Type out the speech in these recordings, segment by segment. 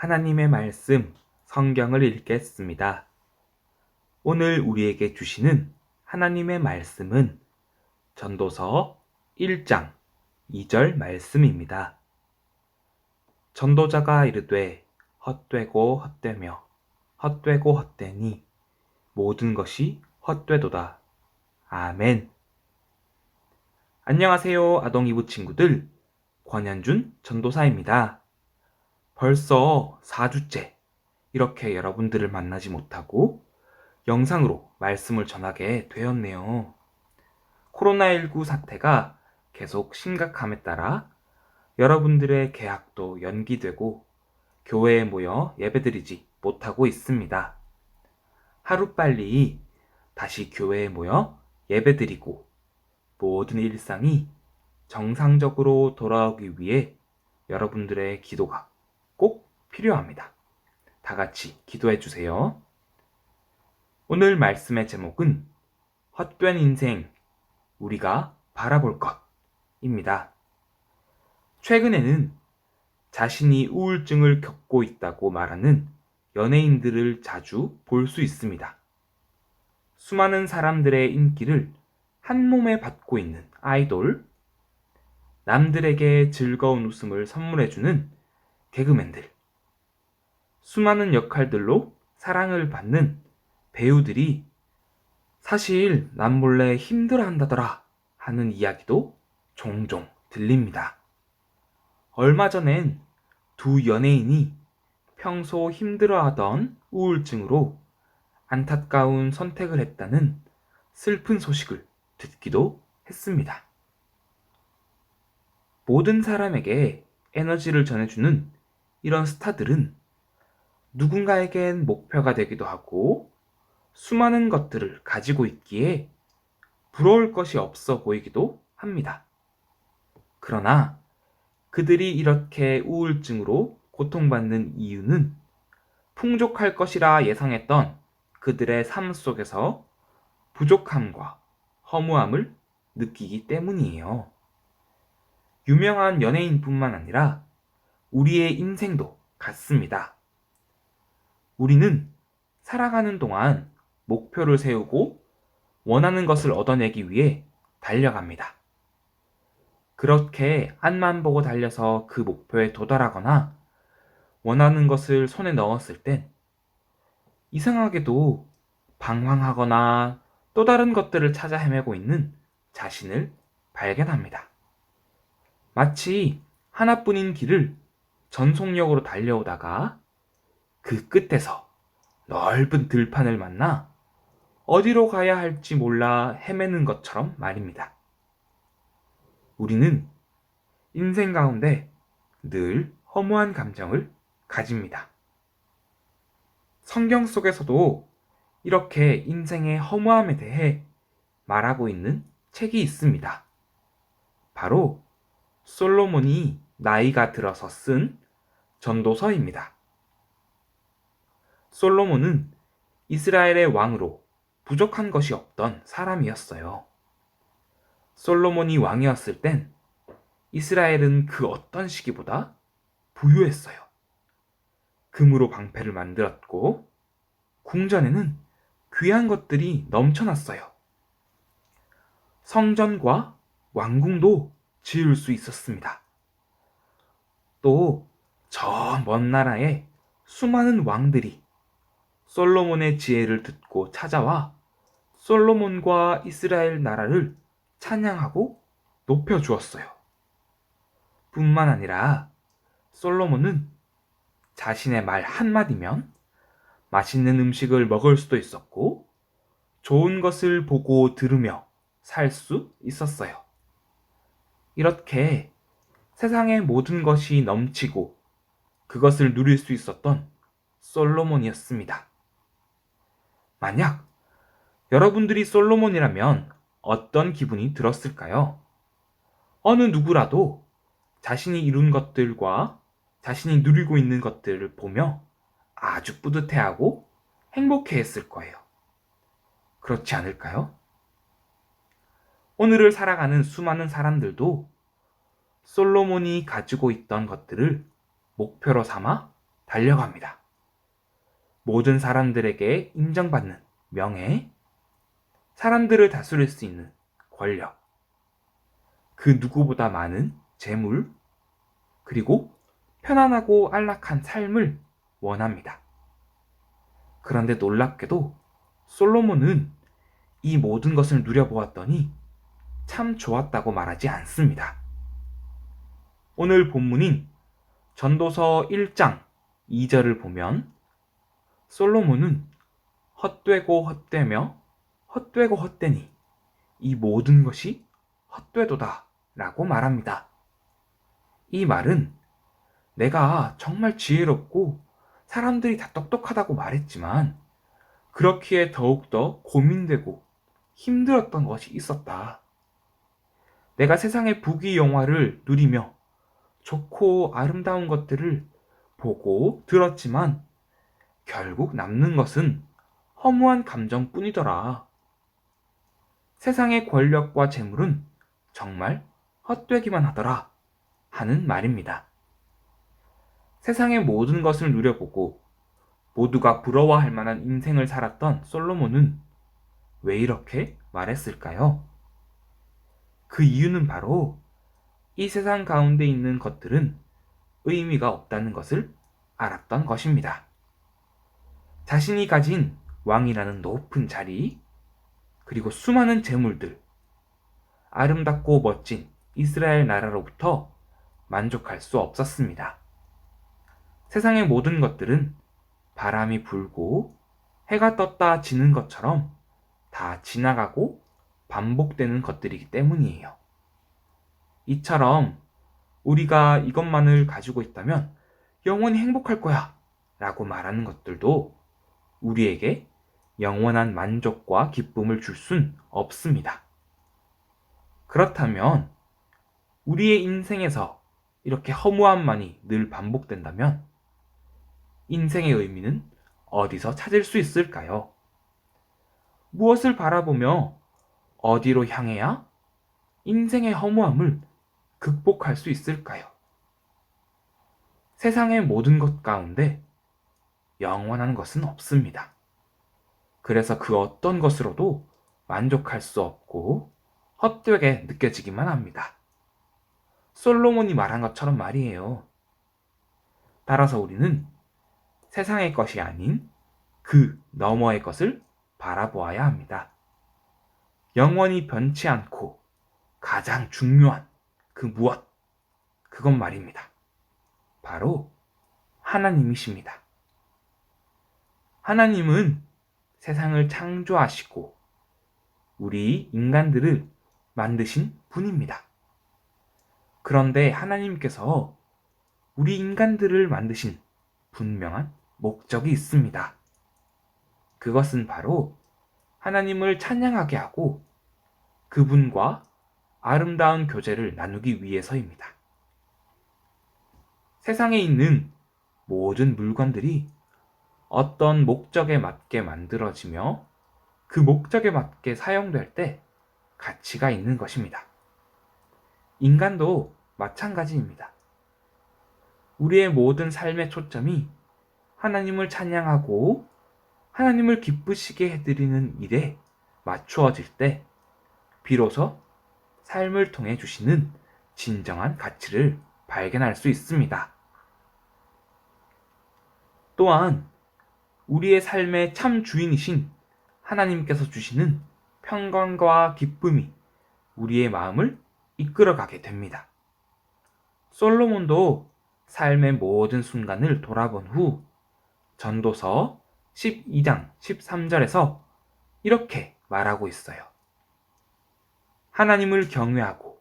하나님의 말씀, 성경을 읽겠습니다. 오늘 우리에게 주시는 하나님의 말씀은 전도서 1장 2절 말씀입니다. 전도자가 이르되 헛되고 헛되며 헛되고 헛되니 모든 것이 헛되도다. 아멘. 안녕하세요, 아동이부 친구들. 권현준 전도사입니다. 벌써 4주째 이렇게 여러분들을 만나지 못하고 영상으로 말씀을 전하게 되었네요. 코로나19 사태가 계속 심각함에 따라 여러분들의 개학도 연기되고 교회에 모여 예배드리지 못하고 있습니다. 하루빨리 다시 교회에 모여 예배드리고 모든 일상이 정상적으로 돌아오기 위해 여러분들의 기도가 꼭 필요합니다. 다 같이 기도해 주세요. 오늘 말씀의 제목은 헛된 인생, 우리가 바라볼 것입니다. 최근에는 자신이 우울증을 겪고 있다고 말하는 연예인들을 자주 볼 수 있습니다. 수많은 사람들의 인기를 한 몸에 받고 있는 아이돌, 남들에게 즐거운 웃음을 선물해주는 개그맨들, 수많은 역할들로 사랑을 받는 배우들이 사실 남몰래 힘들어한다더라 하는 이야기도 종종 들립니다. 얼마 전엔 두 연예인이 평소 힘들어하던 우울증으로 안타까운 선택을 했다는 슬픈 소식을 듣기도 했습니다. 모든 사람에게 에너지를 전해주는 이런 스타들은 누군가에겐 목표가 되기도 하고 수많은 것들을 가지고 있기에 부러울 것이 없어 보이기도 합니다. 그러나 그들이 이렇게 우울증으로 고통받는 이유는 풍족할 것이라 예상했던 그들의 삶 속에서 부족함과 허무함을 느끼기 때문이에요. 유명한 연예인뿐만 아니라 우리의 인생도 같습니다. 우리는 살아가는 동안 목표를 세우고 원하는 것을 얻어내기 위해 달려갑니다. 그렇게 앞만 보고 달려서 그 목표에 도달하거나 원하는 것을 손에 넣었을 땐 이상하게도 방황하거나 또 다른 것들을 찾아 헤매고 있는 자신을 발견합니다. 마치 하나뿐인 길을 전속력으로 달려오다가 그 끝에서 넓은 들판을 만나 어디로 가야 할지 몰라 헤매는 것처럼 말입니다. 우리는 인생 가운데 늘 허무한 감정을 가집니다. 성경 속에서도 이렇게 인생의 허무함에 대해 말하고 있는 책이 있습니다. 바로 솔로몬이 나이가 들어서 쓴 전도서입니다. 솔로몬은 이스라엘의 왕으로 부족한 것이 없던 사람이었어요. 솔로몬이 왕이었을 땐 이스라엘은 그 어떤 시기보다 부유했어요. 금으로 방패를 만들었고 궁전에는 귀한 것들이 넘쳐났어요. 성전과 왕궁도 지을 수 있었습니다. 또 저 먼 나라에 수많은 왕들이 솔로몬의 지혜를 듣고 찾아와 솔로몬과 이스라엘 나라를 찬양하고 높여주었어요. 뿐만 아니라 솔로몬은 자신의 말 한마디면 맛있는 음식을 먹을 수도 있었고 좋은 것을 보고 들으며 살 수 있었어요. 이렇게 세상의 모든 것이 넘치고 그것을 누릴 수 있었던 솔로몬이었습니다. 만약 여러분들이 솔로몬이라면 어떤 기분이 들었을까요? 어느 누구라도 자신이 이룬 것들과 자신이 누리고 있는 것들을 보며 아주 뿌듯해하고 행복해했을 거예요. 그렇지 않을까요? 오늘을 살아가는 수많은 사람들도 솔로몬이 가지고 있던 것들을 목표로 삼아 달려갑니다. 모든 사람들에게 인정받는 명예, 사람들을 다스릴 수 있는 권력, 그 누구보다 많은 재물, 그리고 편안하고 안락한 삶을 원합니다. 그런데 놀랍게도 솔로몬은 이 모든 것을 누려보았더니 참 좋았다고 말하지 않습니다. 오늘 본문인 전도서 1장 2절을 보면 솔로몬은 헛되고 헛되며 헛되고 헛되니 이 모든 것이 헛되도다 라고 말합니다. 이 말은 내가 정말 지혜롭고 사람들이 다 똑똑하다고 말했지만 그렇기에 더욱더 고민되고 힘들었던 것이 있었다. 내가 세상의 부귀영화를 누리며 좋고 아름다운 것들을 보고 들었지만 결국 남는 것은 허무한 감정뿐이더라. 세상의 권력과 재물은 정말 헛되기만 하더라 하는 말입니다. 세상의 모든 것을 누려보고 모두가 부러워할 만한 인생을 살았던 솔로몬은 왜 이렇게 말했을까요? 그 이유는 바로 이 세상 가운데 있는 것들은 의미가 없다는 것을 알았던 것입니다. 자신이 가진 왕이라는 높은 자리, 그리고 수많은 재물들, 아름답고 멋진 이스라엘 나라로부터 만족할 수 없었습니다. 세상의 모든 것들은 바람이 불고 해가 떴다 지는 것처럼 다 지나가고 반복되는 것들이기 때문이에요. 이처럼 우리가 이것만을 가지고 있다면 영원히 행복할 거야 라고 말하는 것들도 우리에게 영원한 만족과 기쁨을 줄 순 없습니다. 그렇다면 우리의 인생에서 이렇게 허무함만이 늘 반복된다면 인생의 의미는 어디서 찾을 수 있을까요? 무엇을 바라보며 어디로 향해야 인생의 허무함을 극복할 수 있을까요? 세상의 모든 것 가운데 영원한 것은 없습니다. 그래서 그 어떤 것으로도 만족할 수 없고 헛되게 느껴지기만 합니다. 솔로몬이 말한 것처럼 말이에요. 따라서 우리는 세상의 것이 아닌 그 너머의 것을 바라보아야 합니다. 영원히 변치 않고 가장 중요한 그 무엇, 그것 말입니다. 바로 하나님이십니다. 하나님은 세상을 창조하시고 우리 인간들을 만드신 분입니다. 그런데 하나님께서 우리 인간들을 만드신 분명한 목적이 있습니다. 그것은 바로 하나님을 찬양하게 하고 그분과 아름다운 교제를 나누기 위해서입니다. 세상에 있는 모든 물건들이 어떤 목적에 맞게 만들어지며 그 목적에 맞게 사용될 때 가치가 있는 것입니다. 인간도 마찬가지입니다. 우리의 모든 삶의 초점이 하나님을 찬양하고 하나님을 기쁘시게 해드리는 일에 맞추어질 때 비로소 삶을 통해 주시는 진정한 가치를 발견할 수 있습니다. 또한 우리의 삶의 참 주인이신 하나님께서 주시는 평강과 기쁨이 우리의 마음을 이끌어가게 됩니다. 솔로몬도 삶의 모든 순간을 돌아본 후 전도서 12장 13절에서 이렇게 말하고 있어요. 하나님을 경외하고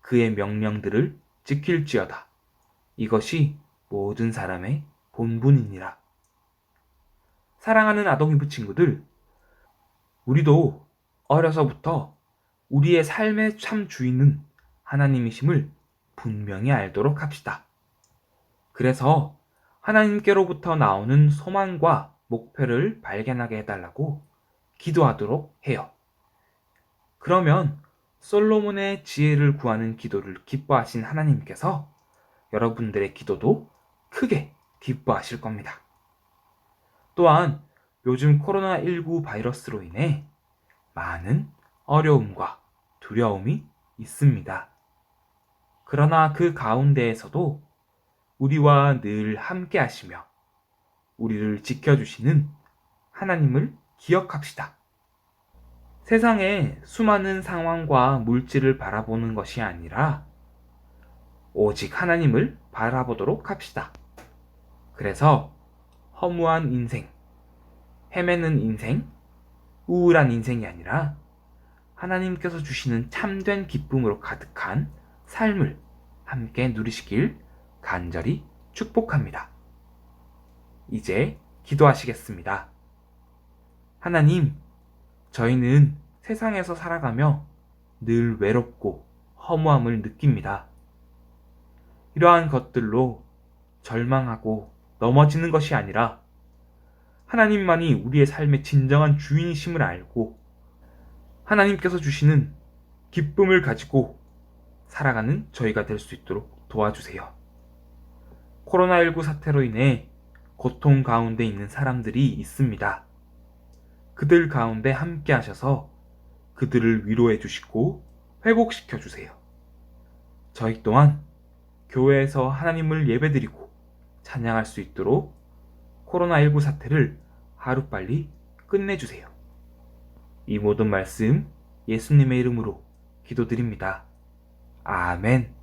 그의 명령들을 지킬지어다. 이것이 모든 사람의 본분이니라. 사랑하는 아동이부 친구들, 우리도 어려서부터 우리의 삶의 참 주인은 하나님이심을 분명히 알도록 합시다. 그래서 하나님께로부터 나오는 소망과 목표를 발견하게 해달라고 기도하도록 해요. 그러면 솔로몬의 지혜를 구하는 기도를 기뻐하신 하나님께서 여러분들의 기도도 크게 기뻐하실 겁니다. 또한 요즘 코로나19 바이러스로 인해 많은 어려움과 두려움이 있습니다. 그러나 그 가운데에서도 우리와 늘 함께 하시며 우리를 지켜주시는 하나님을 기억합시다. 세상의 수많은 상황과 물질을 바라보는 것이 아니라 오직 하나님을 바라보도록 합시다. 그래서 허무한 인생, 헤매는 인생, 우울한 인생이 아니라 하나님께서 주시는 참된 기쁨으로 가득한 삶을 함께 누리시길 간절히 축복합니다. 이제 기도하시겠습니다. 하나님, 저희는 세상에서 살아가며 늘 외롭고 허무함을 느낍니다. 이러한 것들로 절망하고 넘어지는 것이 아니라 하나님만이 우리의 삶의 진정한 주인이심을 알고 하나님께서 주시는 기쁨을 가지고 살아가는 저희가 될 수 있도록 도와주세요. 코로나19 사태로 인해 고통 가운데 있는 사람들이 있습니다. 그들 가운데 함께 하셔서 그들을 위로해 주시고 회복시켜 주세요. 저희 또한 교회에서 하나님을 예배드리고 찬양할 수 있도록 코로나19 사태를 하루빨리 끝내주세요. 이 모든 말씀 예수님의 이름으로 기도드립니다. 아멘.